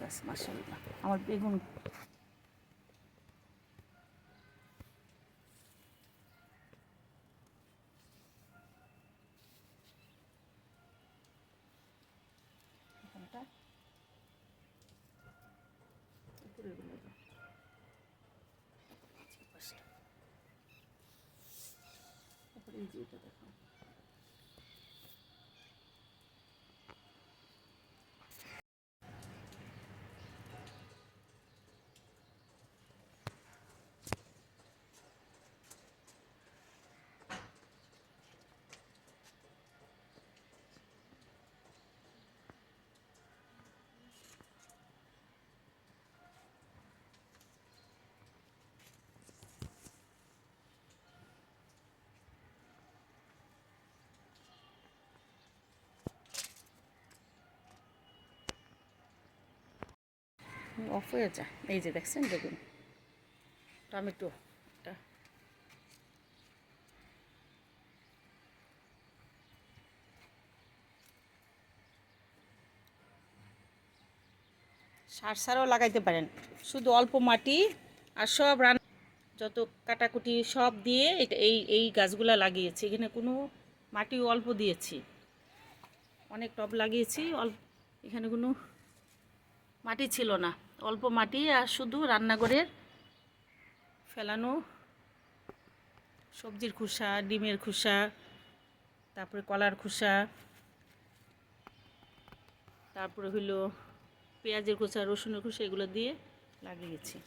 গাছ মাশাআল্লাহ। আমার বেগুন এই যে এটা দেখো, অফ হয়ে যায়। এই যে দেখছেন বেগুন, টমেটো, এটা সারও লাগাইতে পারেন। শুধু অল্প মাটি আর সব যত কাটাকুটি সব দিয়ে এটা এই গাছগুলা লাগিয়েছি। এখানে কোনো মাটিও অল্প দিয়েছি, অনেক টব লাগিয়েছি, এখানে কোনো মাটি ছিল না, অল্প মাটি আর শুধু রান্নাঘরের ফেলানো সবজির খোসা, ডিমের খোসা, তারপরে কলার খোসা, তারপরে হইলো পেঁয়াজের খোসা, রসুনের খোসা, এগুলো দিয়ে লাগিয়েছি।